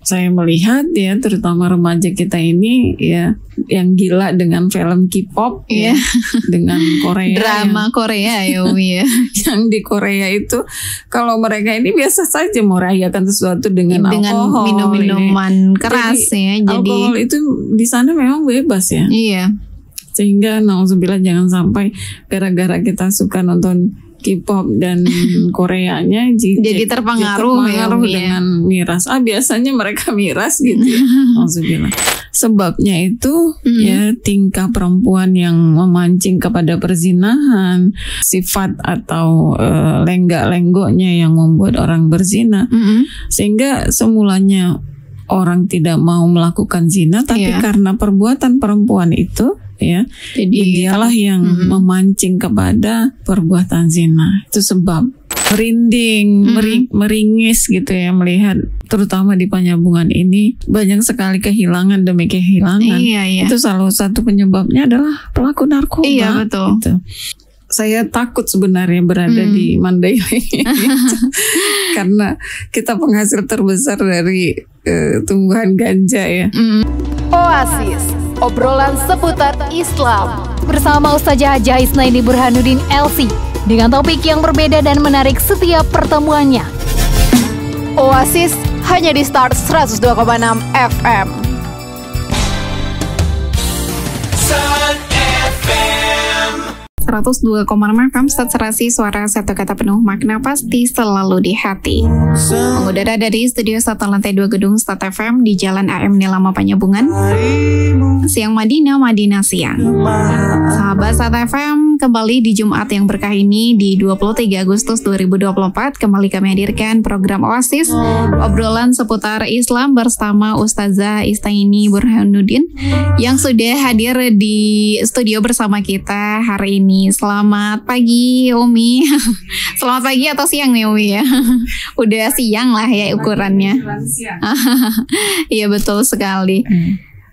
saya melihat ya, terutama remaja kita ini ya, yang gila dengan film K-pop ya, dengan Korea, drama Korea ya Umi ya. Yang di Korea itu kalau mereka ini biasa saja merayakan sesuatu dengan alkohol, minum-minuman keras ya. Jadi alkohol itu di sana memang bebas ya. Iya. Sehingga nauzubillah jangan sampai gara-gara kita suka nonton K-pop dan Koreanya jadi terpengaruh ya, dengan miras. Biasanya mereka miras gitu ya. Nauzubillah. Sebabnya itu ya, tingkah perempuan yang memancing kepada perzinahan, sifat atau lenggak-lenggoknya yang membuat orang berzina, sehingga semulanya orang tidak mau melakukan zina, tapi karena perbuatan perempuan itu ya, jadi dialah yang memancing kepada perbuatan zina. Itu sebab merinding, meringis gitu ya, melihat terutama di Penyambungan ini banyak sekali kehilangan demi kehilangan. Itu salah satu penyebabnya adalah pelaku narkoba. Iya betul. Gitu. Saya takut sebenarnya berada di Mandailing karena kita penghasil terbesar dari tumbuhan ganja ya. Oasis, obrolan seputar Islam bersama Ustazah Haja Isnaini Burhanuddin LC dengan topik yang berbeda dan menarik setiap pertemuannya. Oasis hanya di Start 102,6 FM. 102,6 FM Saturasi suara satu kata penuh makna pasti selalu di hati. Mengudara dari studio 1 lantai 2 gedung Start FM di Jalan AM Nilama Penyambungan. Siang Madinah, Madinah siang. Sahabat Start FM, kembali di Jumat yang berkah ini di 23 Agustus 2024 kembali kami hadirkan program Oasis, obrolan seputar Islam bersama Ustazah Isnaini Burhanuddin yang sudah hadir di studio bersama kita hari ini. Selamat pagi Umi. Selamat pagi atau siang nih Umi ya. Udah siang lah ya ukurannya. Iya betul sekali.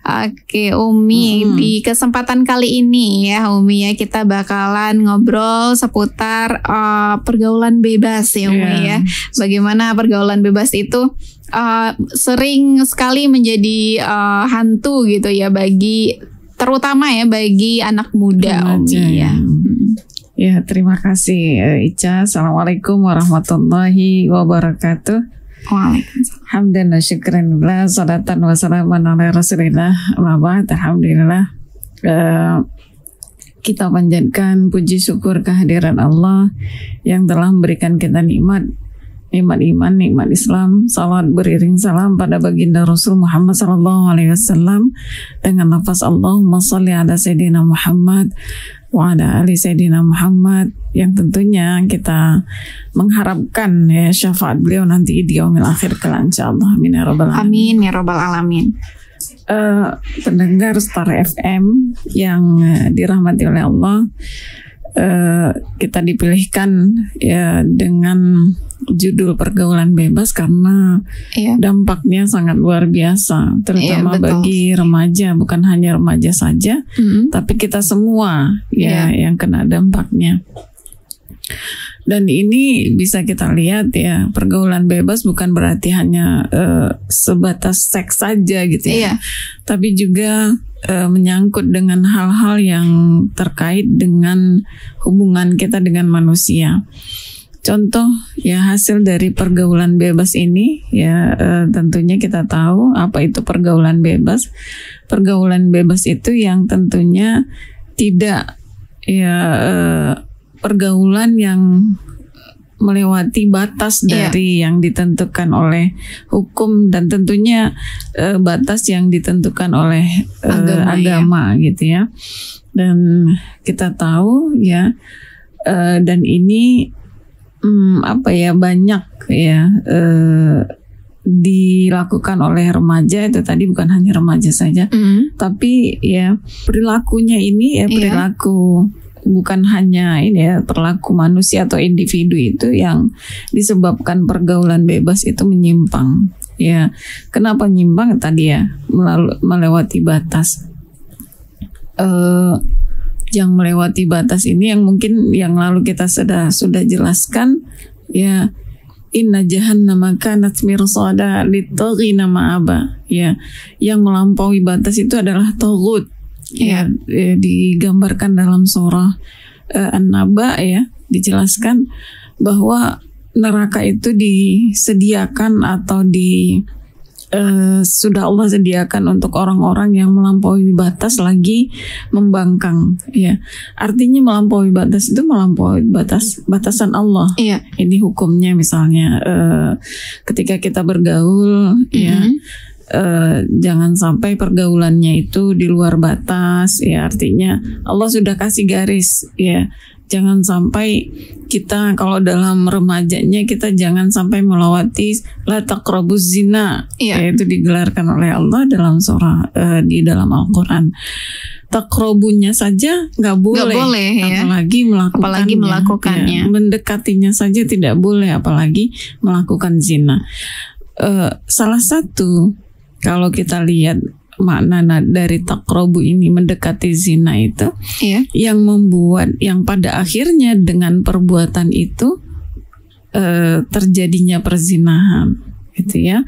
Oke Umi, di kesempatan kali ini ya Umi ya, kita bakalan ngobrol seputar pergaulan bebas ya Umi ya. Bagaimana pergaulan bebas itu sering sekali menjadi hantu gitu ya, terutama ya bagi anak muda Umi ya. Ya, terima kasih Ica. Assalamualaikum warahmatullahi wabarakatuh. Waalaikumsalam. Hamdan wa syukran lillah, salatan wa salaman ala rasulillah. Alhamdulillah. Kita panjatkan puji syukur kehadiran Allah yang telah memberikan kita nikmat iman, nikmat Islam. Salawat beriring salam pada baginda Rasul Muhammad SAW dengan lafaz Allahumma salli ala Sayyidina Muhammad wa ala ali Sayyidina Muhammad, yang tentunya kita mengharapkan ya syafaat beliau nanti di yaumil akhir kelak insyaallah. Amin ya rabbal alamin. Amin ya rabbal alamin. Pendengar Star FM yang dirahmati oleh Allah, kita dipilihkan ya dengan judul pergaulan bebas karena dampaknya sangat luar biasa, terutama bagi remaja, bukan hanya remaja saja, tapi kita semua ya yang kena dampaknya. Dan ini bisa kita lihat ya, pergaulan bebas bukan berarti hanya sebatas seks saja gitu ya, tapi juga menyangkut dengan hal-hal yang terkait dengan hubungan kita dengan manusia. Contoh ya, hasil dari pergaulan bebas ini ya, tentunya kita tahu apa itu pergaulan bebas. Pergaulan bebas itu yang tentunya tidak ya pergaulan yang melewati batas dari yang ditentukan oleh hukum, dan tentunya batas yang ditentukan oleh agama gitu ya. Dan kita tahu ya, dan ini banyak ya dilakukan oleh remaja. Itu tadi bukan hanya remaja saja, tapi ya perilakunya ini ya perilaku bukan hanya ini ya, perilaku manusia atau individu itu yang disebabkan pergaulan bebas itu menyimpang ya. Kenapa menyimpang? Tadi ya melewati batas. Yang melewati batas ini yang mungkin yang lalu kita sudah jelaskan ya, inna jahannama kanat mirsada lit-taghina ma'aba, ya, yang melampaui batas itu adalah taghut, ya, digambarkan dalam surah An-Naba, ya, dijelaskan bahwa neraka itu disediakan atau sudah Allah sediakan untuk orang-orang yang melampaui batas lagi membangkang, ya. Artinya melampaui batas itu melampaui batasan Allah. Iya. Ini hukumnya misalnya ketika kita bergaul, ya, jangan sampai pergaulannya itu di luar batas, ya. Artinya Allah sudah kasih garis, ya. Jangan sampai kita kalau dalam remajanya kita jangan sampai melewati la taqrabuz zina, yaitu digelarkan oleh Allah dalam surah di dalam Al-Quran. Taqrabunya saja nggak boleh, ya. apalagi melakukannya. Ya, mendekatinya saja tidak boleh, apalagi melakukan zina. Salah satu kalau kita lihat makna dari taqrabu ini, mendekati zina itu, yang membuat, yang pada akhirnya dengan perbuatan itu terjadinya perzinahan, gitu ya.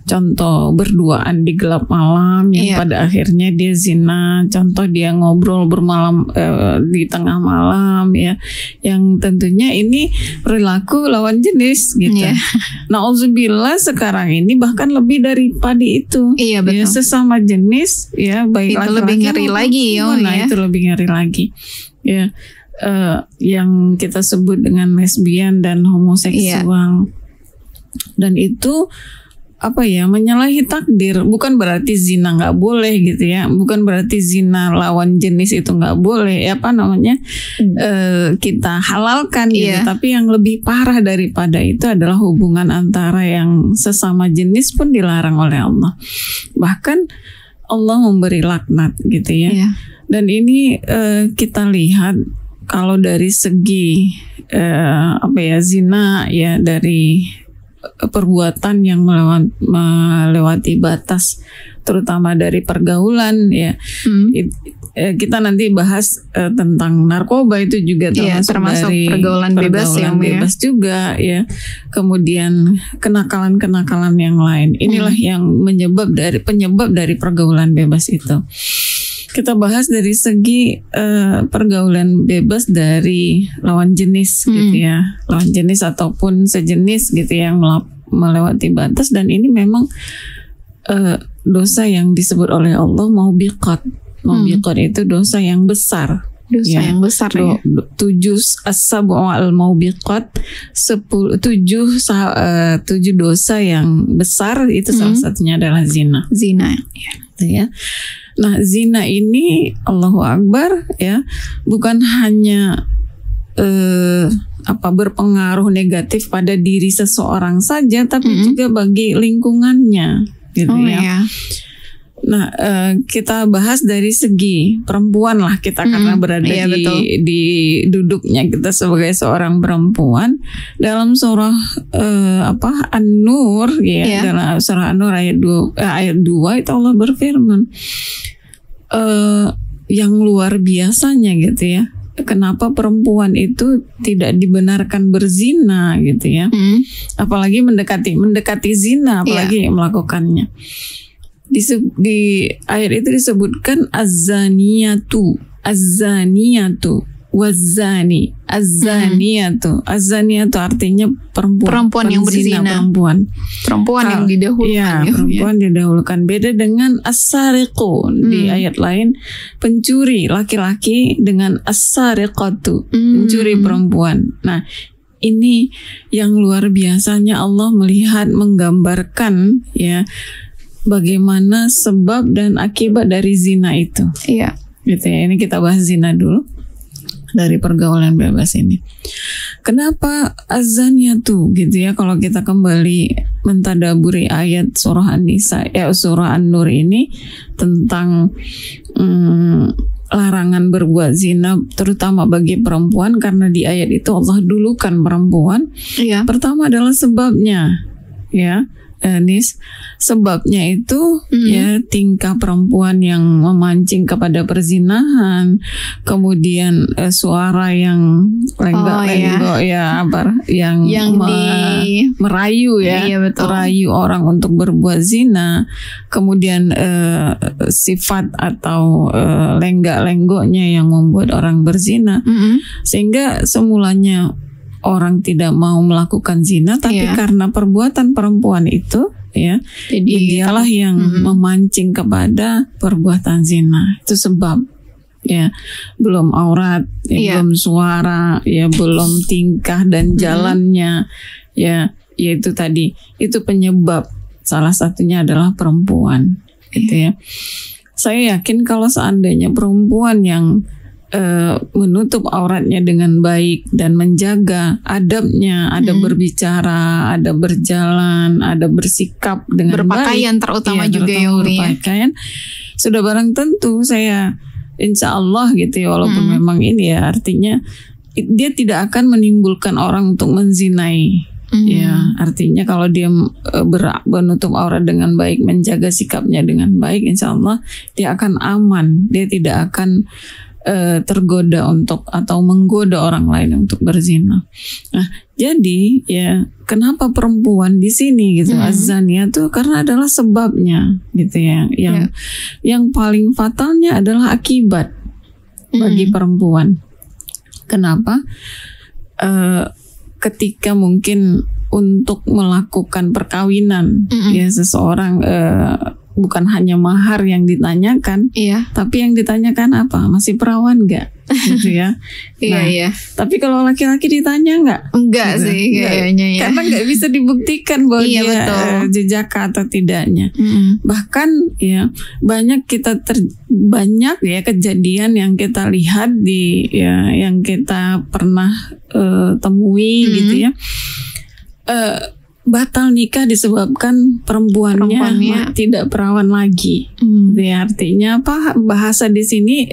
Contoh berduaan di gelap malam yang pada akhirnya dia zina, contoh dia ngobrol bermalam di tengah malam, ya, yang tentunya ini perilaku lawan jenis, gitu. Na'udzubillah, sekarang ini bahkan lebih daripada itu, ya, sesama jenis, ya, baik itu lebih ngeri lagi, itu lebih ngeri lagi, ya, yang kita sebut dengan lesbian dan homoseksual, dan itu menyalahi takdir. Bukan berarti zina nggak boleh, gitu ya, bukan berarti zina lawan jenis itu nggak boleh, kita halalkan, gitu. Tapi yang lebih parah daripada itu adalah hubungan antara yang sesama jenis pun dilarang oleh Allah. Bahkan Allah memberi laknat, gitu ya. Dan ini kita lihat kalau dari segi zina, ya, dari perbuatan yang melewati batas, terutama dari pergaulan, ya. Kita nanti bahas tentang narkoba, itu juga termasuk dari pergaulan bebas juga, ya. Kemudian kenakalan-kenakalan yang lain, inilah yang penyebab dari pergaulan bebas itu. Kita bahas dari segi pergaulan bebas dari lawan jenis, gitu ya, lawan jenis ataupun sejenis, gitu, yang melewati batas. Dan ini memang dosa yang disebut oleh Allah maubiqat. Maubiqat itu dosa yang besar. Yang besar, ya. 7 as-sab'ul maubiqat, 7 dosa yang besar, itu salah satunya adalah zina. Ya. Nah, zina ini, Allahu Akbar, ya, bukan hanya berpengaruh negatif pada diri seseorang saja, tapi juga bagi lingkungannya, gitu, ya. Nah, kita bahas dari segi perempuan lah kita, karena berada di duduknya kita sebagai seorang perempuan. Dalam surah An-Nur, ya, dalam surah An-Nur ayat 2 itu Allah berfirman yang luar biasanya, gitu ya. Kenapa perempuan itu tidak dibenarkan berzina, gitu ya. Apalagi mendekati zina, apalagi melakukannya. Di ayat itu disebutkan az-zaniyatu waz-zani. Az-zaniyatu artinya perempuan yang berzina, perempuan yang didahulukan, perempuan didahulukan. Beda dengan as-sariqu, di ayat lain pencuri laki-laki dengan as-sariqatu, pencuri perempuan. Nah, ini yang luar biasanya Allah menggambarkan, ya, bagaimana sebab dan akibat dari zina itu. Gitu ya. Ini kita bahas zina dulu dari pergaulan bebas ini. Kenapa az-zaniyatu, gitu ya, kalau kita kembali mentadaburi ayat surah An-Nisa, surah An-Nur ini tentang larangan berbuat zina, terutama bagi perempuan, karena di ayat itu Allah dulukan perempuan. Pertama adalah sebabnya, ya. Nis, sebabnya itu ya tingkah perempuan yang memancing kepada perzinahan, kemudian suara yang lenggak-lenggok yang merayu ya, merayu orang untuk berbuat zina, kemudian sifat atau lenggak-lenggoknya yang membuat orang berzina, sehingga semulanya orang tidak mau melakukan zina, tapi karena perbuatan perempuan itu, ya, jadi dialah yang memancing kepada perbuatan zina. Itu sebab, ya, belum aurat, ya, belum suara, ya, belum tingkah dan jalannya, ya, yaitu tadi, itu penyebab. Salah satunya adalah perempuan, gitu ya. Saya yakin kalau seandainya perempuan yang menutup auratnya dengan baik dan menjaga adabnya, ada berbicara, ada berjalan, ada bersikap dengan berpakaian baik, terutama juga ya, berpakaian, sudah barang tentu saya insya Allah gitu ya, walaupun memang ini ya artinya dia tidak akan menimbulkan orang untuk menzinai. Ya, artinya kalau dia menutup aurat dengan baik, menjaga sikapnya dengan baik, insya Allah dia akan aman, dia tidak akan tergoda untuk atau menggoda orang lain untuk berzina. Nah, jadi ya kenapa perempuan di sini gitu az-zaniyah tuh karena adalah sebabnya gitu ya. Yang paling fatalnya adalah akibat bagi perempuan. Kenapa? Ketika mungkin untuk melakukan perkawinan ya seseorang bukan hanya mahar yang ditanyakan, tapi yang ditanyakan apa? Masih perawan nggak? Gitu ya. Tapi kalau laki-laki ditanya nggak? Enggak gitu, sih kayaknya ya. Karena nggak bisa dibuktikan bahwa dia jejaka atau tidaknya. Bahkan ya banyak ya kejadian yang kita lihat yang kita pernah temui gitu ya. Batal nikah disebabkan perempuannya tidak perawan lagi. Ya, artinya apa? Bahasa di sini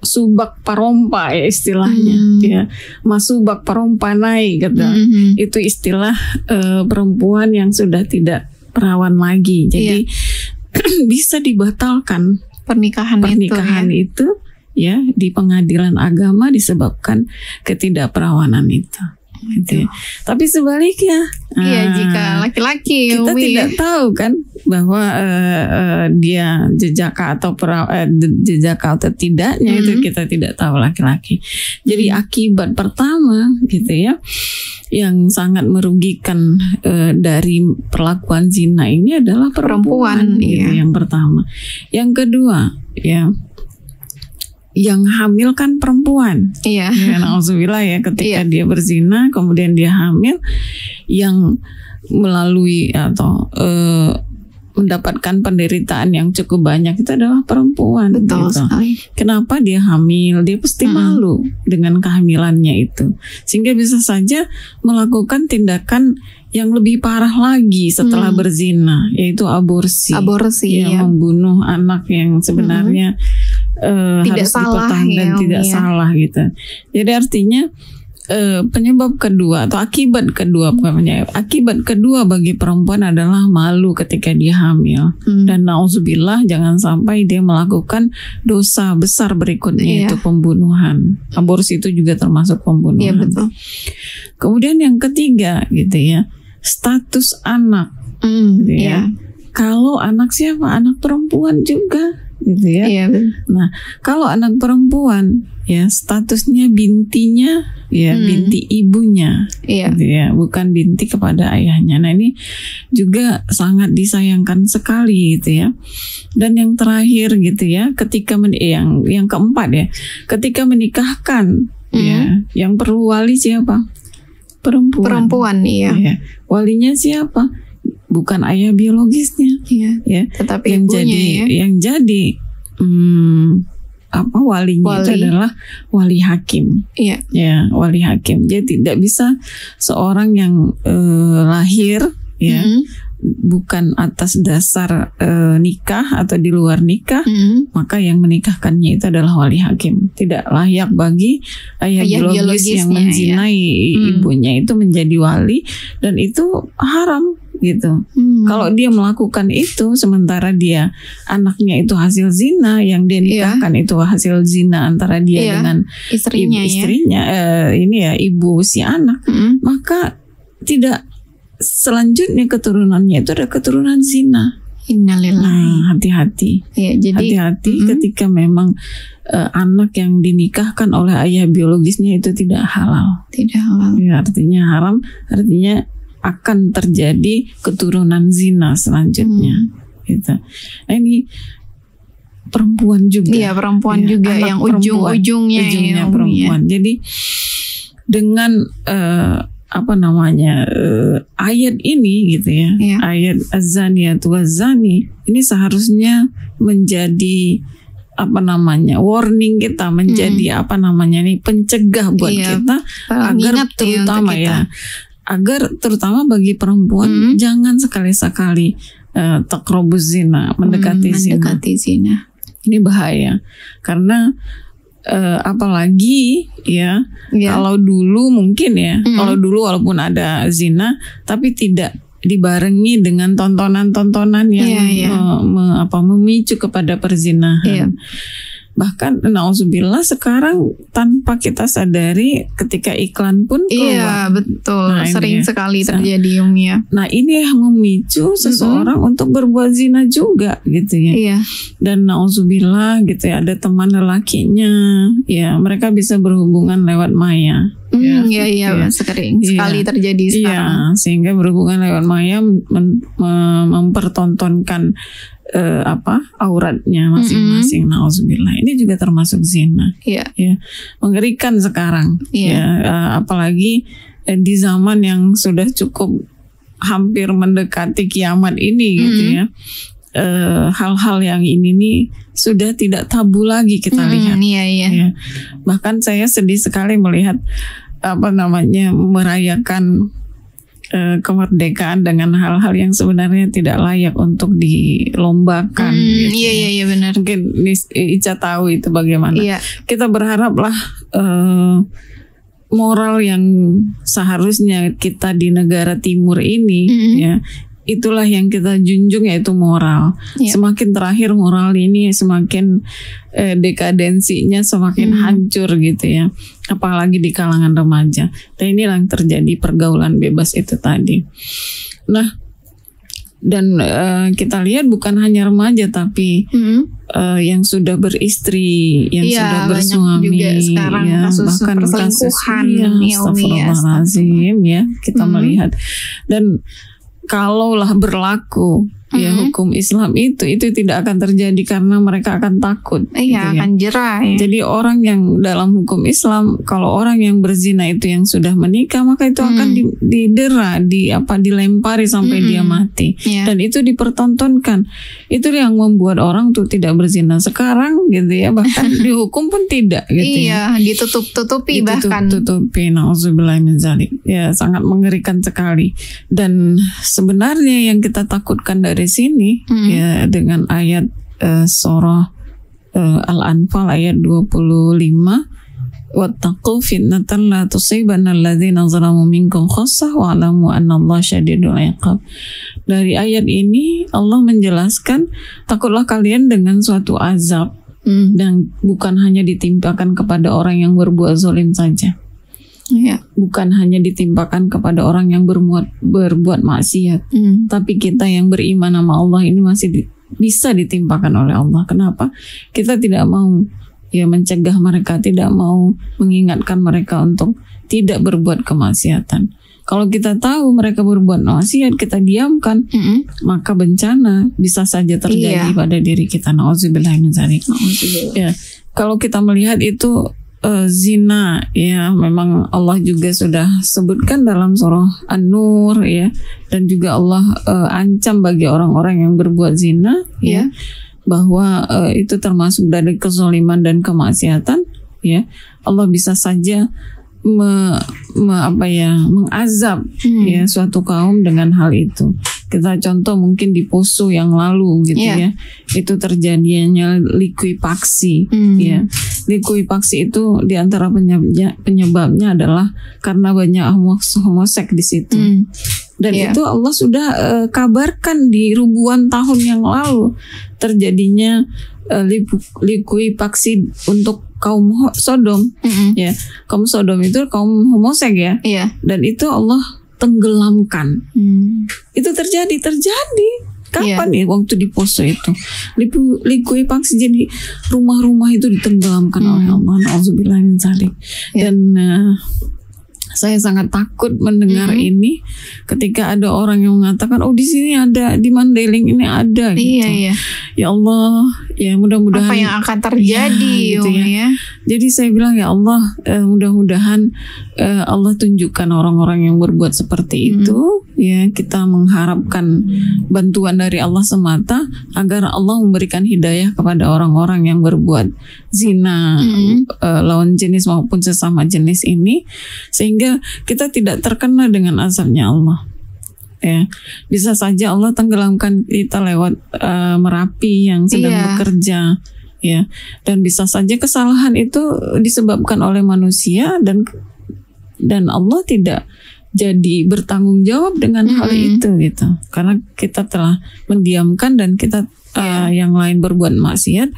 subak parompa ya istilahnya. Ya, masubak parompa naik gitu. Itu istilah perempuan yang sudah tidak perawan lagi. Jadi bisa dibatalkan pernikahan itu ya di pengadilan agama disebabkan ketidakperawanan itu. Gitu. Tapi sebaliknya, jika laki-laki kita tidak tahu kan bahwa dia jejaka atau jejaka atau tidaknya itu kita tidak tahu laki-laki. Jadi akibat pertama gitu ya, yang sangat merugikan dari perlakuan zina ini adalah perempuan gitu, yang pertama. Yang kedua ya, yang hamil kan perempuan. Ya, na'udzubillah ya, ketika dia berzina kemudian dia hamil, yang melalui atau mendapatkan penderitaan yang cukup banyak itu adalah perempuan. Betul gitu. Sekali. Kenapa dia hamil? Dia pasti malu dengan kehamilannya itu, sehingga bisa saja melakukan tindakan yang lebih parah lagi setelah berzina, yaitu aborsi ya, membunuh anak yang sebenarnya tidak harus salah dan tidak salah gitu. Jadi artinya penyebab kedua atau akibat kedua bagi perempuan adalah malu ketika dia hamil. Dan na'udzubillah jangan sampai dia melakukan dosa besar berikutnya, itu pembunuhan. Aborsi itu juga termasuk pembunuhan. Iya, betul. Kemudian yang ketiga gitu ya, status anak gitu ya. Kalau anak siapa? Anak perempuan juga gitu ya. Nah, kalau anak perempuan ya statusnya bintinya ya, binti ibunya gitu ya, bukan binti kepada ayahnya. Nah, ini juga sangat disayangkan sekali gitu ya. Dan yang terakhir gitu ya, ketika yang keempat ya, ketika menikahkan ya, yang perlu wali siapa? Perempuan ya. Walinya siapa? Bukan ayah biologisnya, ya, tetapi yang ibunya, yang jadi walinya itu adalah wali hakim, ya, wali hakim. Jadi tidak bisa seorang yang lahir ya bukan atas dasar nikah atau di luar nikah, maka yang menikahkannya itu adalah wali hakim. Tidak layak bagi ayah biologis yang menzinai ibunya itu menjadi wali, dan itu haram gitu. Kalau dia melakukan itu sementara dia anaknya itu hasil zina, yang dia nikahkan itu hasil zina antara dia dengan istrinya ibu si anak, maka tidak selanjutnya keturunannya itu ada keturunan zina. Innalillahi. Hati-hati. Ya, jadi hati-hati ketika memang anak yang dinikahkan oleh ayah biologisnya itu tidak halal. Tidak halal. Ya, artinya haram, artinya akan terjadi keturunan zina selanjutnya. Gitu. Nah, ini perempuan juga. Iya, perempuan juga yang ujung-ujungnya perempuan. Jadi dengan ayat ini gitu ya, ayat az-zaniyatu waz-zani ini seharusnya menjadi warning kita, menjadi pencegah buat kita agar terutama agar terutama bagi perempuan jangan sekali-sekali taqrabuz zina, mendekati zina. Ini bahaya karena apalagi kalau dulu mungkin kalau dulu walaupun ada zina tapi tidak dibarengi dengan tontonan-tontonan yang memicu kepada perzinahan. Bahkan na'udzubillah sekarang tanpa kita sadari ketika iklan pun keluar. Iya betul, sering sekali terjadi Umi ya. Nah ini yang memicu seseorang untuk berbuat zina juga gitu ya. Iya. Dan na'udzubillah gitu ya, ada teman lelakinya ya, mereka bisa berhubungan lewat maya. Sering sekali terjadi sekarang. Sehingga berhubungan lewat maya mempertontonkan auratnya masing-masing. Na'udzubillah. Ini juga termasuk zina. Ya, mengerikan sekarang. Apalagi di zaman yang sudah cukup hampir mendekati kiamat ini gitu ya. Hal-hal yang ini nih sudah tidak tabu lagi kita lihat. Ya. Bahkan saya sedih sekali melihat merayakan kemerdekaan dengan hal-hal yang sebenarnya tidak layak untuk dilombakan. Iya benar. Mungkin Ica tahu itu bagaimana. Kita berharaplah moral yang seharusnya kita di negara timur ini ya, itulah yang kita junjung, yaitu moral. Semakin terakhir moral ini semakin dekadensinya semakin hancur gitu ya, apalagi di kalangan remaja. Dan inilah yang terjadi, pergaulan bebas itu tadi. Nah, dan kita lihat bukan hanya remaja tapi yang sudah beristri, yang sudah bersuami, juga sekarang bahkan perselingkuhan, astagfirullahaladzim ya, kita melihat. Dan kalaulah berlaku hukum Islam itu tidak akan terjadi karena mereka akan takut. Akan jerah. Jadi orang yang dalam hukum Islam, kalau orang yang berzina itu yang sudah menikah, maka itu akan didera, dilempari sampai dia mati. Dan itu dipertontonkan. Itu yang membuat orang tuh tidak berzina sekarang gitu ya, bahkan dihukum pun tidak gitu ditutup-tutupi bahkan. Ditutupi, na'udzubillah min dzalik. Ya, sangat mengerikan sekali. Dan sebenarnya yang kita takutkan dari sini ya, dengan ayat surah Al-Anfal ayat 25, wattaqu fitnatan la tusibanna alladzina zalamu minkum khassah wa'lamu annallaha syadidul iqab. Dari ayat ini Allah menjelaskan, takutlah kalian dengan suatu azab dan bukan hanya ditimpakan kepada orang yang berbuat zalim saja. Bukan hanya ditimpakan kepada orang yang berbuat maksiat, tapi kita yang beriman sama Allah ini masih bisa ditimpakan oleh Allah. Kenapa? Kita tidak mau mencegah mereka, tidak mau mengingatkan mereka untuk tidak berbuat kemaksiatan. Kalau kita tahu mereka berbuat maksiat, kita diamkan, maka bencana bisa saja terjadi pada diri kita. Na'udzubillah min dzalik. Ya, kalau kita melihat itu zina ya, memang Allah juga sudah sebutkan dalam surah An-Nur ya, dan juga Allah ancam bagi orang-orang yang berbuat zina ya, bahwa itu termasuk dari kezaliman dan kemaksiatan ya. Allah bisa saja mengazab ya suatu kaum dengan hal itu. Kita contoh mungkin di Poso yang lalu gitu ya, itu terjadinya likuifaksi ya. Likuifaksi itu diantara penyebabnya adalah karena banyak homoseks di situ. Dan itu Allah sudah kabarkan di ribuan tahun yang lalu terjadinya likuifaksi untuk kaum Sodom. Ya, kaum Sodom itu kaum homoseks ya. Dan itu Allah tenggelamkan. Itu terjadi. Kapan ya waktu di Poso itu? Likuifaksi, jadi rumah-rumah itu ditenggelamkan oleh Allah. Nauzubillah min dzalik. Dan saya sangat takut mendengar ini ketika ada orang yang mengatakan, oh di sini ada, di Mandailing ini ada gitu. Ya Allah, ya mudah-mudahan apa yang akan terjadi gitu ya. Jadi saya bilang ya Allah, mudah-mudahan Allah tunjukkan orang-orang yang berbuat seperti itu ya. Kita mengharapkan bantuan dari Allah semata agar Allah memberikan hidayah kepada orang-orang yang berbuat zina lawan jenis maupun sesama jenis ini, sehingga kita tidak terkena dengan azabnya Allah. Ya, bisa saja Allah tenggelamkan kita lewat Merapi yang sedang bekerja, ya, dan bisa saja kesalahan itu disebabkan oleh manusia dan Allah tidak jadi bertanggung jawab dengan hal itu gitu, karena kita telah mendiamkan dan kita yang lain berbuat maksiat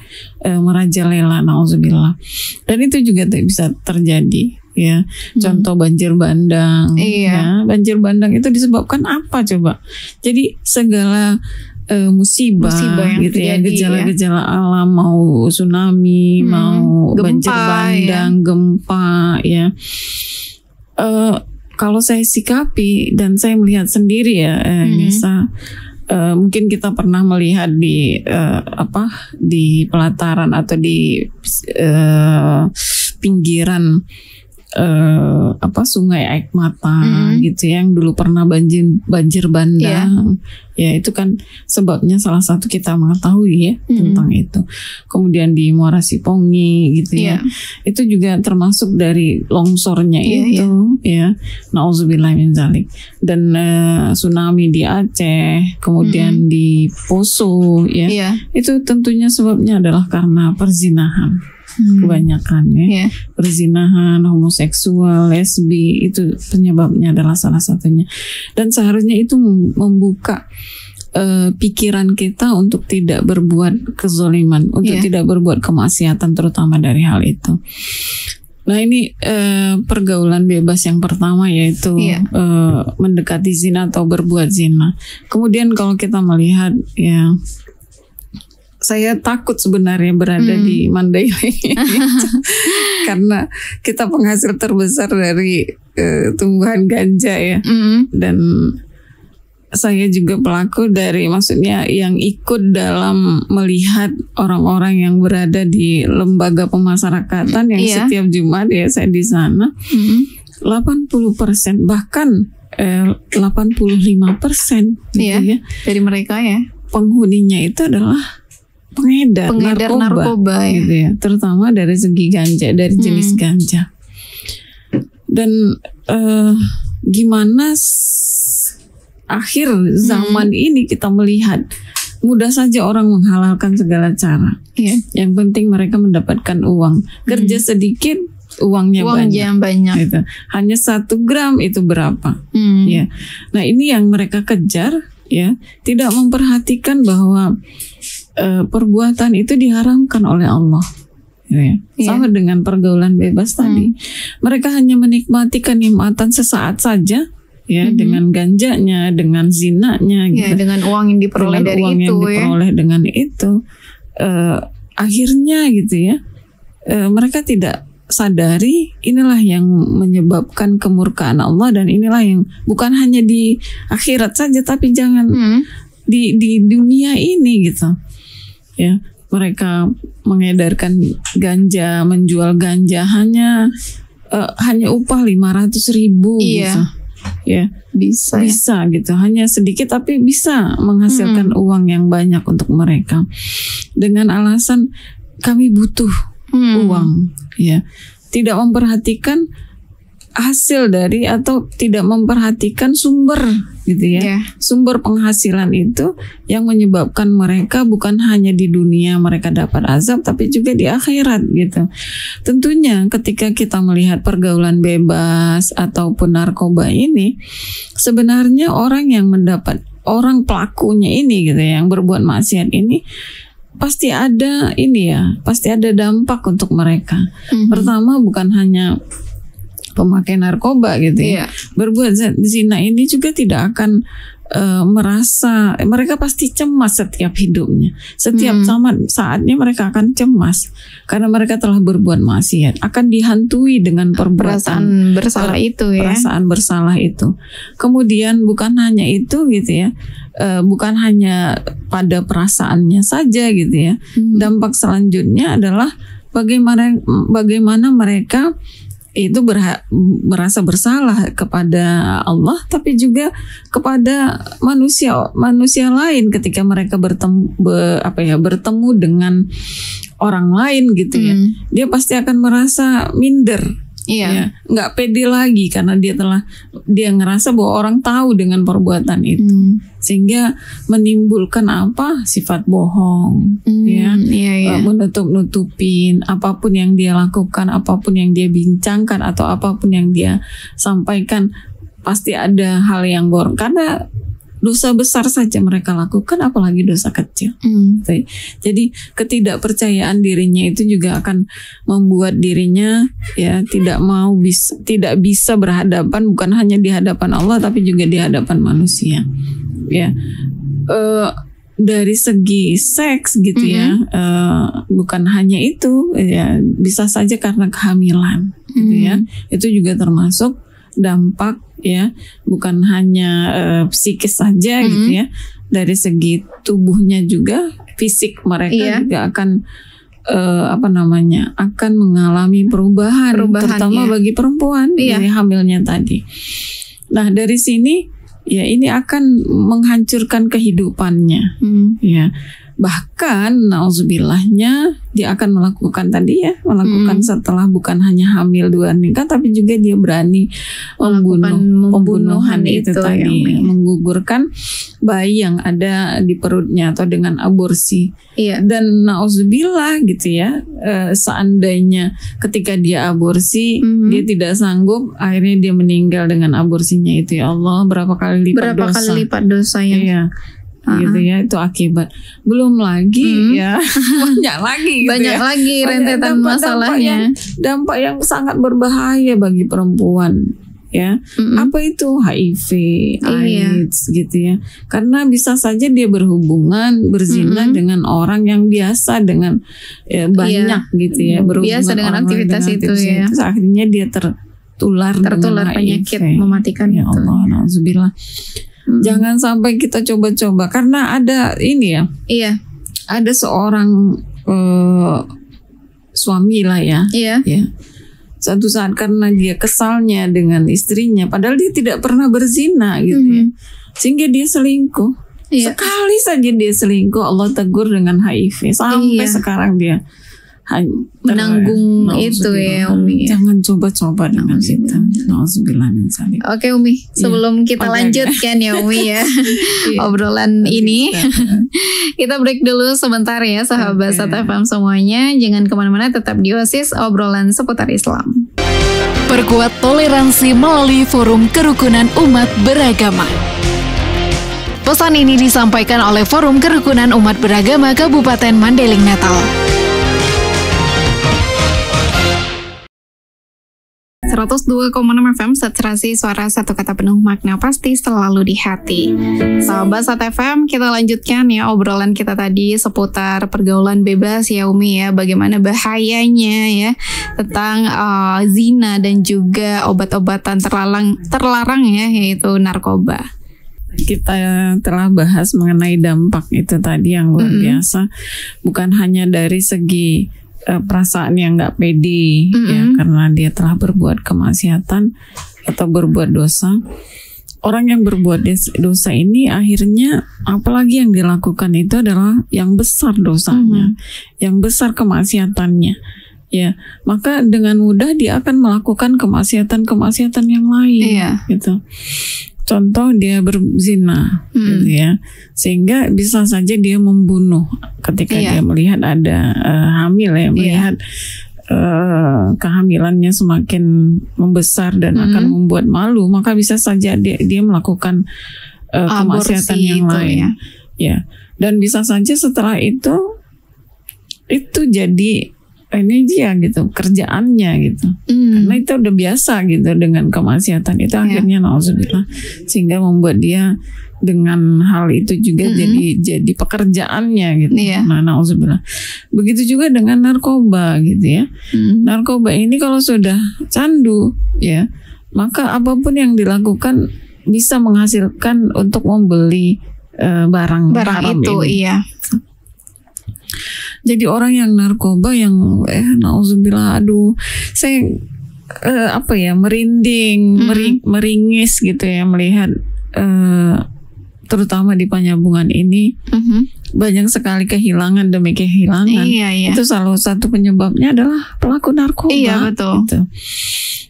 merajalela, nauzubillah. Dan itu juga bisa terjadi ya. Contoh banjir bandang ya. Banjir bandang itu disebabkan apa coba? Jadi segala musibah gitu ya, gejala-gejala alam, mau tsunami, mau gempa, banjir bandang, gempa ya. Kalau saya sikapi dan saya melihat sendiri ya, Nisa, mungkin kita pernah melihat di di pelataran atau di pinggiran Sungai Aik Mata gitu yang dulu pernah banjir bandang. Ya itu kan sebabnya salah satu kita mengetahui ya tentang itu. Kemudian di Muara Sipongi gitu ya. Itu juga termasuk dari longsornya itu ya. Nauzubillah min dzalik. Dan tsunami di Aceh, kemudian di Poso ya. Itu tentunya sebabnya adalah karena perzinahan. Kebanyakan ya, perzinahan, homoseksual, lesbi, itu penyebabnya adalah salah satunya. Dan seharusnya itu membuka pikiran kita untuk tidak berbuat kezoliman, untuk tidak berbuat kemaksiatan, terutama dari hal itu. Nah ini pergaulan bebas yang pertama, yaitu mendekati zina atau berbuat zina. Kemudian kalau kita melihat ya, saya takut sebenarnya berada di Mandailing karena kita penghasil terbesar dari tumbuhan ganja ya. Dan saya juga pelaku dari, maksudnya yang ikut dalam melihat orang-orang yang berada di lembaga pemasyarakatan yang setiap Jumat ya saya di sana. 80% bahkan 85% gitu ya dari mereka ya, penghuninya itu adalah pengedar narkoba gitu ya, terutama dari segi ganja, dari jenis ganja. Dan gimana akhir zaman ini kita melihat mudah saja orang menghalalkan segala cara. Yang penting mereka mendapatkan uang, kerja sedikit uangnya banyak. Gitu. Hanya 1 gram itu berapa? Ya. Nah ini yang mereka kejar ya, tidak memperhatikan bahwa perbuatan itu diharamkan oleh Allah ya. Sama dengan pergaulan bebas tadi, mereka hanya menikmati kenikmatan sesaat saja ya, dengan ganjanya, dengan zinanya gitu. Dengan uang yang diperoleh dengan dari uang itu yang diperoleh dengan itu, akhirnya gitu ya, mereka tidak sadari inilah yang menyebabkan kemurkaan Allah, dan inilah yang bukan hanya di akhirat saja tapi jangan di dunia ini gitu ya. Mereka mengedarkan ganja, menjual ganja hanya upah 500.000 gitu ya, bisa gitu, hanya sedikit tapi bisa menghasilkan uang yang banyak untuk mereka dengan alasan kami butuh uang ya, tidak memperhatikan hasil dari atau tidak memperhatikan sumber gitu ya. Sumber penghasilan itu yang menyebabkan mereka bukan hanya di dunia mereka dapat azab, tapi juga di akhirat gitu. Tentunya ketika kita melihat pergaulan bebas ataupun narkoba ini, sebenarnya orang pelakunya ini gitu ya, yang berbuat maksiat ini pasti ada dampak untuk mereka. Pertama, bukan hanya pemakai narkoba gitu ya. Berbuat zina ini juga tidak akan merasa, mereka pasti cemas setiap hidupnya. Setiap saatnya mereka akan cemas karena mereka telah berbuat maksiat, akan dihantui dengan perasaan bersalah itu. Kemudian bukan hanya itu gitu ya. Bukan hanya pada perasaannya saja gitu ya. Dampak selanjutnya adalah bagaimana mereka itu merasa bersalah kepada Allah, tapi juga kepada manusia lain ketika mereka bertemu dengan orang lain gitu ya. Dia pasti akan merasa minder. Ya, nggak pede lagi karena dia ngerasa bahwa orang tahu dengan perbuatan itu, sehingga menimbulkan sifat bohong, menutup-nutupin apapun yang dia lakukan, apapun yang dia bincangkan atau apapun yang dia sampaikan, pasti ada hal yang bohong karena dosa besar saja mereka lakukan, apalagi dosa kecil. Jadi ketidakpercayaan dirinya itu juga akan membuat dirinya tidak bisa berhadapan, bukan hanya di hadapan Allah tapi juga di hadapan manusia. Dari segi seks gitu ya, bukan hanya itu ya, bisa saja karena kehamilan gitu ya. Itu juga termasuk dampak ya, bukan hanya psikis saja gitu ya, dari segi tubuhnya juga, fisik mereka juga akan akan mengalami perubahan terutama bagi perempuan dari hamilnya tadi. Nah, dari sini ya ini akan menghancurkan kehidupannya. Bahkan naudzubillahnya dia akan melakukan setelah bukan hanya hamil 2 nikah, tapi juga dia berani pembunuhan itu tadi, menggugurkan bayi yang ada di perutnya atau dengan aborsi. Dan nauzubillah gitu ya, seandainya ketika dia aborsi dia tidak sanggup, akhirnya dia meninggal dengan aborsinya itu, ya Allah, berapa kali lipat dosa yang gitu ya, itu akibat. Belum lagi ya banyak lagi rentetan masalahnya, dampak yang sangat berbahaya bagi perempuan ya. Apa itu HIV, AIDS gitu ya, karena bisa saja dia berzina dengan orang yang biasa dengan banyak gitu ya, biasa dengan aktivitas itu ya, terus akhirnya dia tertular penyakit mematikan ya Allah, nauzubillah. Jangan sampai kita coba-coba, karena ada ini ya. Ada seorang suami lah ya. Suatu saat karena dia kesalnya dengan istrinya, padahal dia tidak pernah berzina gitu ya, sehingga dia selingkuh. Sekali saja dia selingkuh, Allah tegur dengan HIV. Sampai sekarang dia menanggung itu ya, Umi. Jangan coba-coba dengan kita. Oke, Umi, sebelum kita lanjutkan ya, Umi ya, obrolan ini, kita break dulu sebentar ya, sahabat SATFM semuanya. Jangan kemana-mana, tetap di Oasis, obrolan seputar Islam. Perkuat toleransi melalui forum kerukunan umat beragama. Pesan ini disampaikan oleh Forum Kerukunan Umat Beragama Kabupaten Mandailing Natal. 102,6 FM, saturasi suara satu kata penuh makna pasti selalu di hati. Sahabat SATFM, kita lanjutkan ya obrolan kita tadi seputar pergaulan bebas ya, Umi ya. Bagaimana bahayanya ya tentang zina dan juga obat-obatan terlarang ya, yaitu narkoba. Kita telah bahas mengenai dampak itu tadi yang luar biasa, bukan hanya dari segi perasaan yang nggak pede ya, karena dia telah berbuat kemaksiatan atau berbuat dosa. Orang yang berbuat dosa ini akhirnya apalagi yang dilakukan itu adalah yang besar dosanya, yang besar kemaksiatannya, ya, maka dengan mudah dia akan melakukan kemaksiatan yang lain, gitu. Contoh dia berzina, gitu ya, sehingga bisa saja dia membunuh ketika dia melihat ada hamil ya, melihat kehamilannya semakin membesar dan akan membuat malu, maka bisa saja dia melakukan kemaksiatan yang lain, ya. Dan bisa saja setelah itu jadi ini dia gitu kerjaannya gitu, karena itu udah biasa gitu dengan kemaksiatan itu, akhirnya nauzubillah, sehingga membuat dia dengan hal itu juga jadi pekerjaannya gitu. Nah, nauzubillah. Begitu juga dengan narkoba gitu ya. Narkoba ini kalau sudah candu ya, maka apapun yang dilakukan bisa menghasilkan untuk membeli barang haram itu ini. Jadi orang yang narkoba yang nauzubillah, saya merinding, meringis gitu ya melihat terutama di Panyabungan ini banyak sekali kehilangan demi kehilangan. Itu salah satu penyebabnya adalah pelaku narkoba. Betul. Gitu.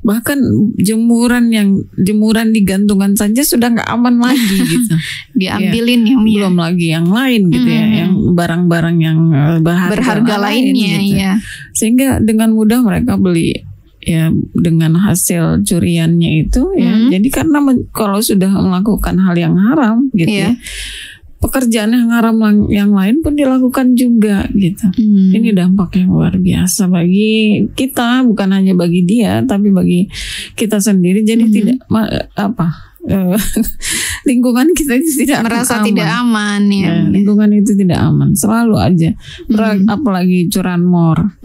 Bahkan jemuran digantungan saja sudah nggak aman lagi gitu. Diambilin belum lagi yang lain gitu ya, yang barang-barang yang berharga lainnya gitu. Sehingga dengan mudah mereka beli ya dengan hasil curiannya itu ya. Jadi karena kalau sudah melakukan hal yang haram gitu ya, pekerjaan yang haram yang lain pun dilakukan juga gitu. Ini dampak yang luar biasa bagi kita, bukan hanya bagi dia tapi bagi kita sendiri. Jadi tidak lingkungan kita itu tidak merasa tidak aman ya. Lingkungan itu tidak aman, selalu aja. Apalagi curanmor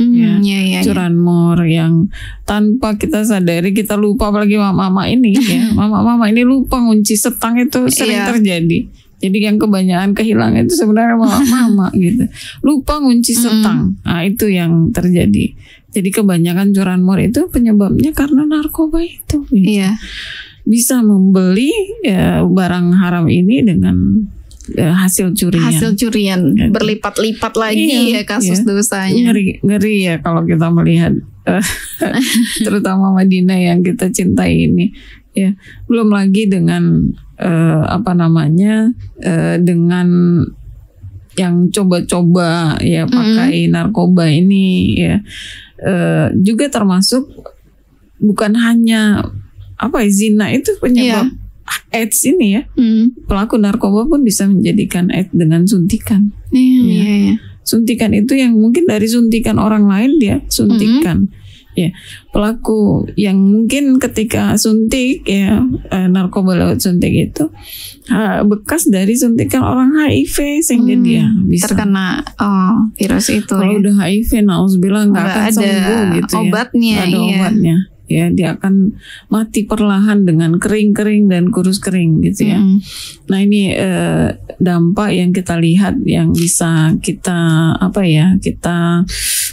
curanmor yang tanpa kita sadari kita lupa, apalagi mama ini ya. Mama ini lupa ngunci setang, itu sering terjadi. Jadi yang kebanyakan kehilangan itu sebenarnya mama gitu. Lupa ngunci setang. Nah, itu yang terjadi. Jadi kebanyakan curanmor itu penyebabnya karena narkoba itu. Gitu. Bisa membeli barang haram ini dengan hasil curian. Berlipat-lipat lagi kasus dosanya. Ngeri ya kalau kita melihat terutama Madinah yang kita cintai ini. Ya, belum lagi dengan dengan yang coba-coba ya pakai narkoba ini ya, juga termasuk bukan hanya zina itu penyebab AIDS ini ya. Pelaku narkoba pun bisa menjadikan AIDS dengan suntikan. Suntikan itu yang mungkin dari suntikan orang lain dia suntikan. Ya, pelaku yang mungkin ketika suntik ya narkoba lewat suntik itu bekas dari suntikan orang HIV, sehingga dia bisa terkena virus itu. Kalau udah HIV, nauzubillah, nggak akan sembuh gitu obatnya, ya. Ada obatnya. Ya, dia akan mati perlahan dengan kering-kering dan kurus kering gitu ya. Nah, ini dampak yang kita lihat, yang bisa kita kita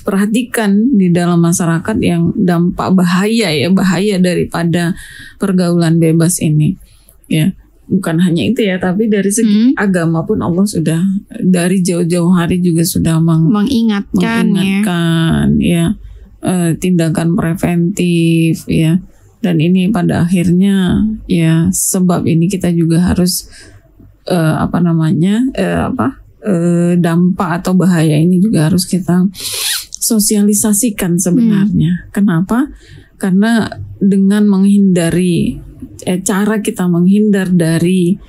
perhatikan di dalam masyarakat, yang dampak bahaya daripada pergaulan bebas ini. Ya, bukan hanya itu ya, tapi dari segi agama pun Allah sudah dari jauh-jauh hari juga sudah mengingatkan ya. Tindakan preventif ya, dan ini pada akhirnya ya sebab ini kita juga harus dampak atau bahaya ini juga harus kita sosialisasikan sebenarnya. Kenapa? Karena dengan menghindari cara kita menghindar dari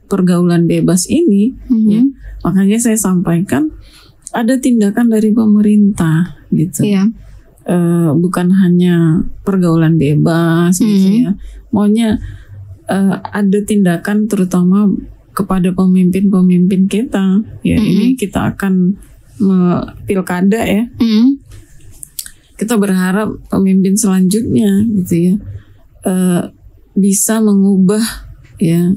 pergaulan bebas ini ya, makanya saya sampaikan ada tindakan dari pemerintah gitu. Bukan hanya pergaulan bebas gitu ya. Maunya ada tindakan terutama kepada pemimpin-pemimpin kita ya. Ini kita akan pilkada ya. Kita berharap pemimpin selanjutnya gitu ya bisa mengubah ya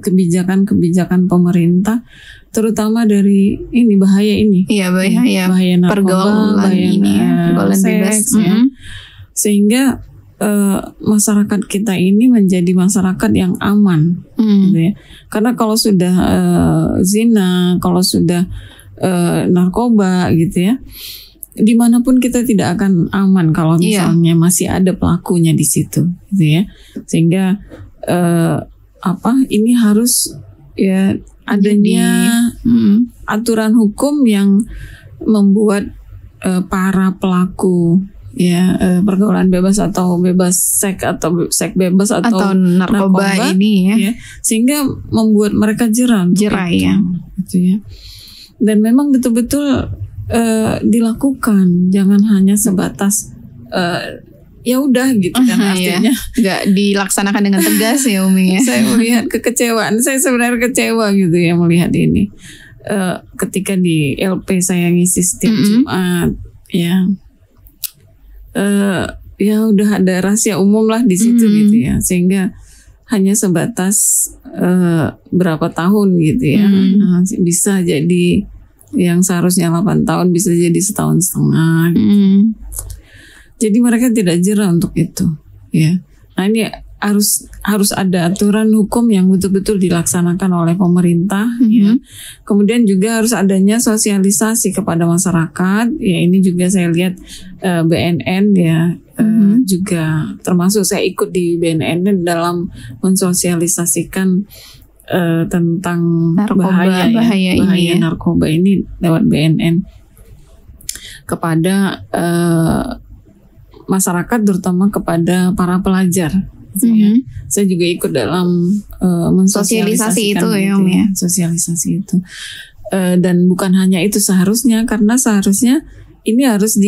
kebijakan-kebijakan pemerintah, terutama dari ini bahaya narkoba, pergaulan ini pergaulan bebas ya. Sehingga masyarakat kita ini menjadi masyarakat yang aman gitu ya. Karena kalau sudah zina, kalau sudah narkoba gitu ya, dimanapun kita tidak akan aman kalau misalnya masih ada pelakunya di situ, gitu ya. Sehingga ini harus ya adanya aturan hukum yang membuat para pelaku pergaulan bebas atau bebas seks atau seks bebas atau narkoba ini ya, sehingga membuat mereka jerah ya, gitu ya. Dan memang betul-betul dilakukan, jangan hanya sebatas ya udah gitu kan, artinya nggak dilaksanakan dengan tegas ya Umi ya. Saya melihat kekecewaan, saya sebenarnya kecewa gitu ya melihat ini. Ketika di LP saya ngisi setiap Jumat ya udah ada rahasia umum lah di situ gitu ya, sehingga hanya sebatas berapa tahun gitu ya, bisa jadi yang seharusnya 8 tahun bisa jadi setahun setengah gitu. Jadi mereka tidak jera untuk itu ya. Nah ini harus ada aturan hukum yang betul-betul dilaksanakan oleh pemerintah ya. Kemudian juga harus adanya sosialisasi kepada masyarakat ya. Ini juga saya lihat BNN ya juga termasuk saya ikut di BNN dalam mensosialisasikan tentang bahaya narkoba ini lewat BNN kepada masyarakat, terutama kepada para pelajar. Saya juga ikut dalam mensosialisasi itu ya, sosialisasi itu. Dan bukan hanya itu seharusnya, karena seharusnya ini harus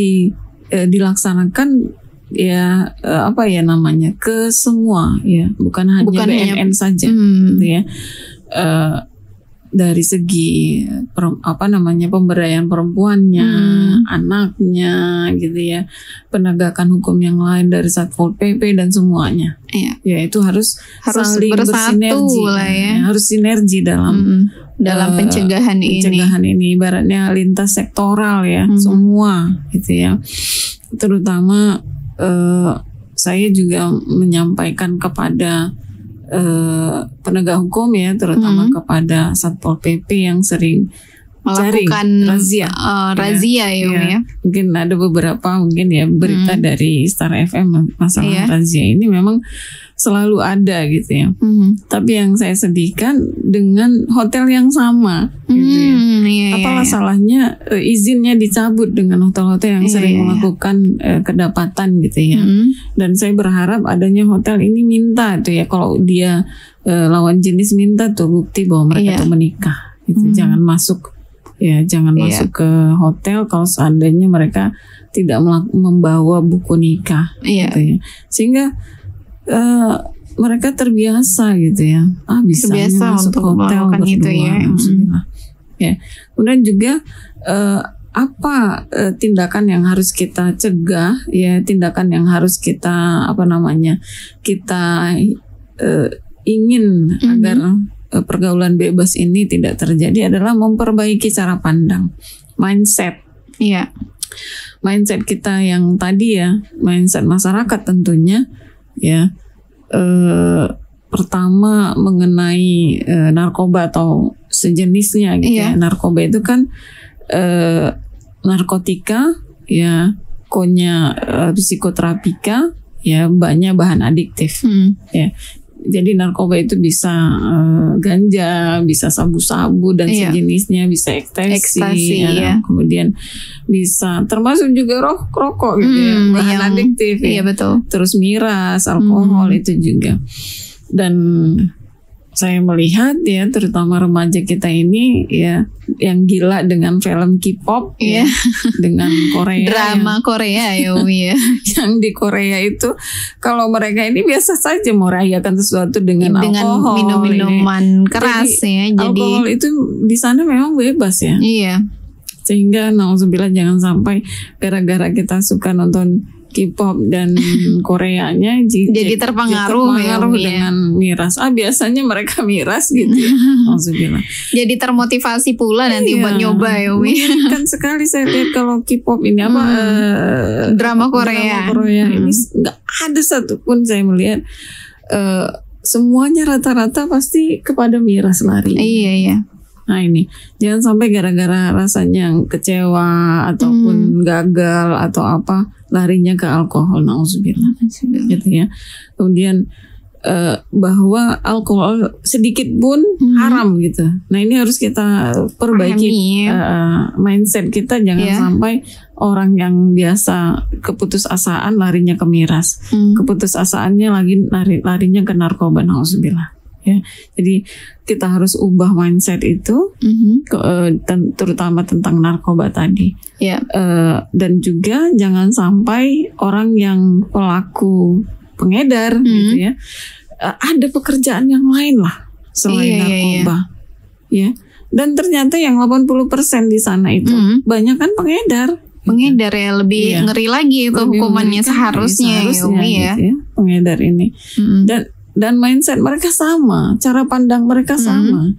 dilaksanakan ya ke semua ya, bukan hanya BNN saja gitu ya. Dari segi pemberdayaan perempuannya, anaknya gitu ya, penegakan hukum yang lain dari Satpol PP dan semuanya. Ya itu harus saling bersinergi lah ya. Harus sinergi dalam pencegahan ini. Ibaratnya lintas sektoral ya, semua gitu ya. Terutama saya juga menyampaikan kepada penegak hukum ya, terutama kepada Satpol PP yang sering melakukan razia ya. Mungkin ada beberapa berita dari Star FM masalah razia ini memang selalu ada gitu ya. Tapi yang saya sedihkan dengan hotel yang sama gitu ya. Apalah salahnya izinnya dicabut dengan hotel-hotel yang sering melakukan kedapatan gitu ya. Dan saya berharap adanya hotel ini minta tuh ya, kalau dia lawan jenis minta tuh bukti bahwa mereka tuh menikah gitu. Jangan masuk masuk ke hotel kalau seandainya mereka tidak membawa buku nikah gitu ya. Sehingga mereka terbiasa gitu ya. Bisa masuk untuk hotel melakukan itu ya. Kemudian juga tindakan yang harus kita cegah ya, tindakan yang harus kita kita ingin agar pergaulan bebas ini tidak terjadi adalah memperbaiki cara pandang, mindset. Mindset kita yang tadi ya, mindset masyarakat tentunya ya. Pertama mengenai narkoba atau sejenisnya gitu ya. Narkoba itu kan narkotika ya, psikoterapika ya, banyak bahan adiktif ya. Jadi narkoba itu bisa ganja, bisa sabu-sabu dan sejenisnya, bisa ekstasi ya. Kemudian bisa termasuk juga rokok gitu ya, bahan adiktif ya. Betul. Terus miras, alkohol itu juga. Dan saya melihat ya, terutama remaja kita ini ya, yang gila dengan film K-pop ya, dengan Korea, drama Korea ya Umi ya. Yang di Korea itu kalau mereka ini biasa saja merayakan sesuatu dengan alkohol, minum-minuman keras ya. Jadi alkohol itu di sana memang bebas ya. Sehingga nauzubillah, jangan sampai gara-gara kita suka nonton K-pop dan Koreanya jadi terpengaruh dengan miras. Biasanya mereka miras gitu ya. Maksudnya. Jadi termotivasi pula nanti buat nyoba ya Umi. Kan sekali saya lihat kalau K-pop ini drama Korea ini nggak ada satupun saya melihat semuanya rata-rata pasti kepada miras lari. Nah ini jangan sampai gara-gara rasanya kecewa ataupun gagal atau apa larinya ke alkohol, nauzubillah, gitu ya. Kemudian bahwa alkohol sedikit pun haram gitu. Nah ini harus kita perbaiki mindset kita, jangan sampai orang yang biasa keputusasaan larinya ke miras, keputusasaannya larinya ke narkoba, nauzubillah. Ya, jadi kita harus ubah mindset itu, terutama tentang narkoba tadi. Dan juga jangan sampai orang yang pelaku pengedar, gitu ya, ada pekerjaan yang lain lah selain narkoba, ya. Dan ternyata yang 80% di sana itu banyak kan pengedar. Pengedar ya, lebih ngeri lagi itu hukumannya seharusnya gitu ya, pengedar ini. Dan mindset mereka sama, cara pandang mereka sama.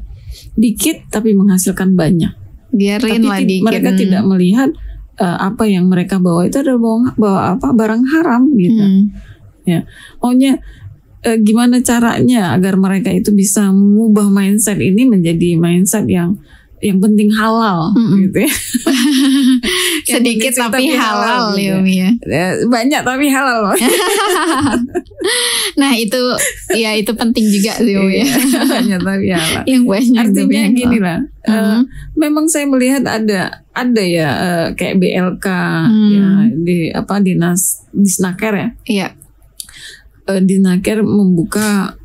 Dikit tapi menghasilkan banyak. Biarin lah dikit. Mereka tidak melihat apa yang mereka bawa itu adalah barang haram gitu. Ya, maunya gimana caranya agar mereka itu bisa mengubah mindset ini menjadi mindset yang penting halal, gitu ya. Sedikit tapi halal, gitu. Ya. Banyak tapi halal loh. Nah itu penting juga sih, ya. Banyak tapi halal. Yang banyak. Artinya gini lah. Memang saya melihat ada ya kayak BLK ya, di Disnaker ya. Iya. Disnaker membuka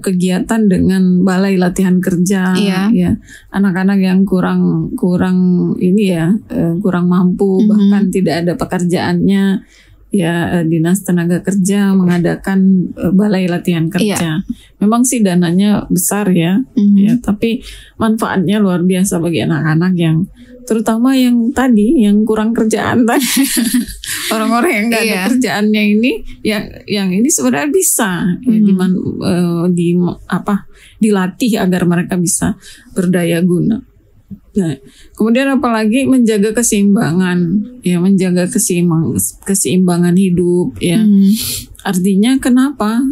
kegiatan dengan balai latihan kerja, ya, anak-anak yang kurang ini ya, kurang mampu, bahkan tidak ada pekerjaannya, ya, Dinas Tenaga Kerja mengadakan balai latihan kerja. Memang sih dananya besar ya, ya, tapi manfaatnya luar biasa bagi anak-anak yang, terutama yang kurang kerjaan tadi. Orang-orang yang nggak ada kerjaannya ini, yang ini sebenarnya bisa dilatih agar mereka bisa berdaya guna. Nah, kemudian apalagi menjaga keseimbangan, ya, menjaga keseimbangan hidup, ya. Artinya kenapa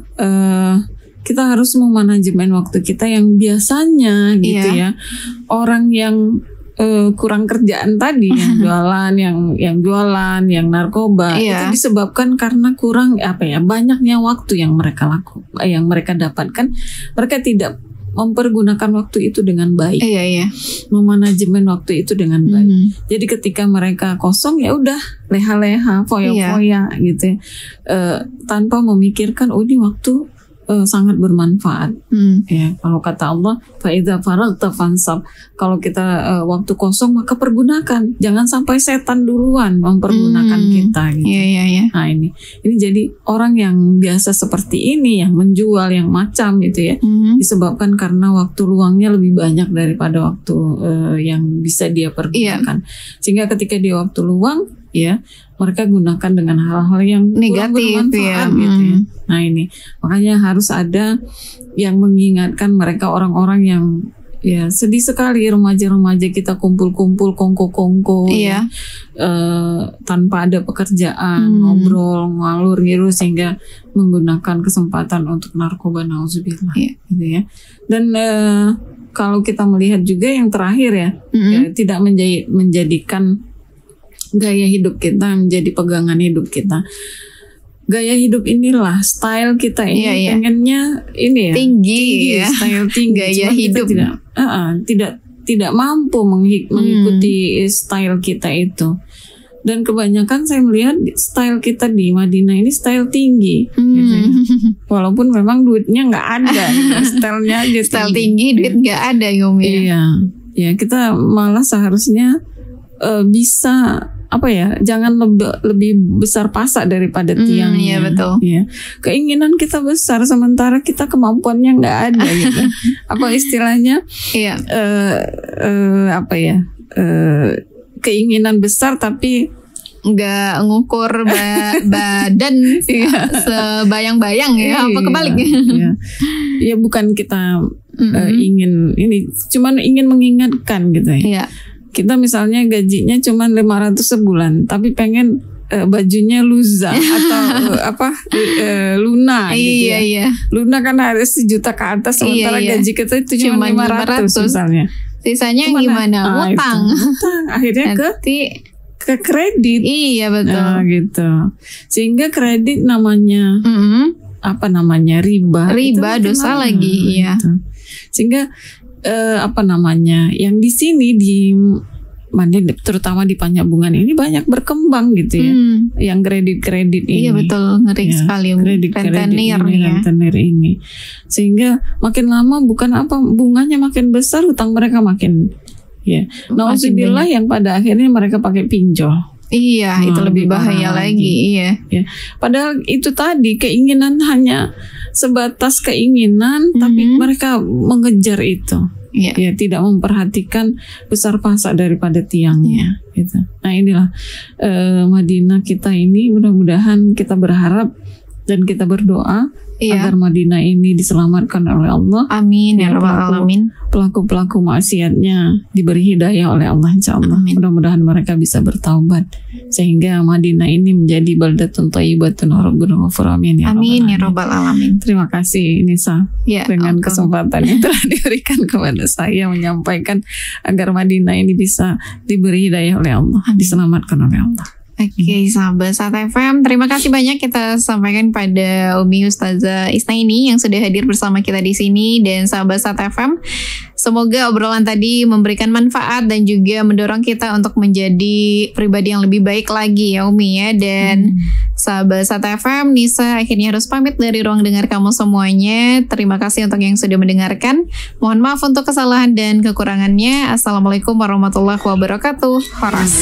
kita harus memanajemen waktu kita yang biasanya gitu ya, orang yang kurang kerjaan tadi, yang jualan, yang narkoba, itu disebabkan karena kurang banyaknya waktu yang mereka dapatkan. Mereka tidak mempergunakan waktu itu dengan baik, memanajemen waktu itu dengan baik. Jadi ketika mereka kosong, ya udah leha-leha, foya-foya gitu ya, tanpa memikirkan ini waktu sangat bermanfaat. Ya, kalau kata Allah, fa'idza faragta fansab. Kalau kita waktu kosong maka pergunakan. Jangan sampai setan duluan mempergunakan kita. Gitu. Nah ini jadi orang yang biasa seperti ini, yang menjual, yang macam gitu ya, disebabkan karena waktu luangnya lebih banyak daripada waktu yang bisa dia pergunakan. Sehingga ketika dia waktu luang, ya, mereka gunakan dengan hal-hal yang negatif, bermanfaat gitu ya. Nah ini makanya harus ada yang mengingatkan mereka, orang-orang yang ya sedih sekali, remaja-remaja kita kumpul-kumpul kongko-kongko ya, tanpa ada pekerjaan, ngobrol, ngalur ngiru sehingga menggunakan kesempatan untuk narkoba, nauzubillah, gitu ya. Dan kalau kita melihat juga yang terakhir ya, tidak menjadikan gaya hidup kita menjadi pegangan hidup kita. Gaya hidup inilah, style kita ini pengennya ini ya, tinggi ya, style tinggi. Gaya hidup tidak mampu mengikuti style kita itu. Dan kebanyakan saya melihat style kita di Madinah ini style tinggi, gitu ya. Walaupun memang duitnya nggak ada, gitu. Stylenya aja style tinggi, duit nggak ada, ya kita malah seharusnya bisa jangan lebih besar pasak daripada tiangnya. Betul. Ya. Keinginan kita besar sementara kita kemampuannya nggak ada gitu. Istilahnya? Keinginan besar tapi nggak ngukur badan sebayang-bayang ya, apa kebalik? Ya bukan kita ingin ini, cuman ingin mengingatkan gitu ya. Kita misalnya gajinya cuma 500 sebulan, tapi pengen bajunya Luza atau Luna gitu ya. Luna kan harus 1 juta ke atas, sementara gaji kita itu cuma 500 misalnya. Sisanya gimana? Utang. Akhirnya ke kredit. Iya betul. Gitu. Sehingga kredit namanya riba. Riba dosa lagi, iya. Gitu. Sehingga yang di sini di Madinah, terutama di Panjabungan ini banyak berkembang gitu ya. Yang kredit ini. Iya betul, ngeri sekali rentenir ini. Sehingga makin lama bunganya makin besar, hutang mereka makin nauzubillah yang pada akhirnya mereka pakai pinjol. Iya, itu lebih bahaya lagi. Iya. Ya. Padahal itu tadi keinginan hanya sebatas keinginan, tapi mereka mengejar itu. Iya. Ya, tidak memperhatikan besar pasak daripada tiangnya. Gitu. Nah inilah Madinah kita ini, mudah-mudahan kita berharap dan kita berdoa agar Madinah ini diselamatkan oleh Allah. Amin ya rabbal alamin. Pelaku-pelaku maksiatnya diberi hidayah oleh Allah, insyaallah. Mudah-mudahan mereka bisa bertaubat sehingga Madinah ini menjadi baldatun thayyibatun wa rabbun ghafur. Amin ya rabbal alamin. Terima kasih Nisa dengan kesempatan yang telah diberikan kepada saya menyampaikan agar Madinah ini bisa diberi hidayah oleh Allah, diselamatkan oleh Allah. Oke, sahabat Sat FM, terima kasih banyak kita sampaikan pada Umi Ustazah Isnaini yang sudah hadir bersama kita di sini, dan sahabat Sat FM, semoga obrolan tadi memberikan manfaat dan juga mendorong kita untuk menjadi pribadi yang lebih baik lagi ya Umi ya. Dan sahabat Sat FM, Nisa akhirnya harus pamit dari ruang dengar kamu semuanya. Terima kasih untuk yang sudah mendengarkan. Mohon maaf untuk kesalahan dan kekurangannya. Assalamualaikum warahmatullahi wabarakatuh. Horas.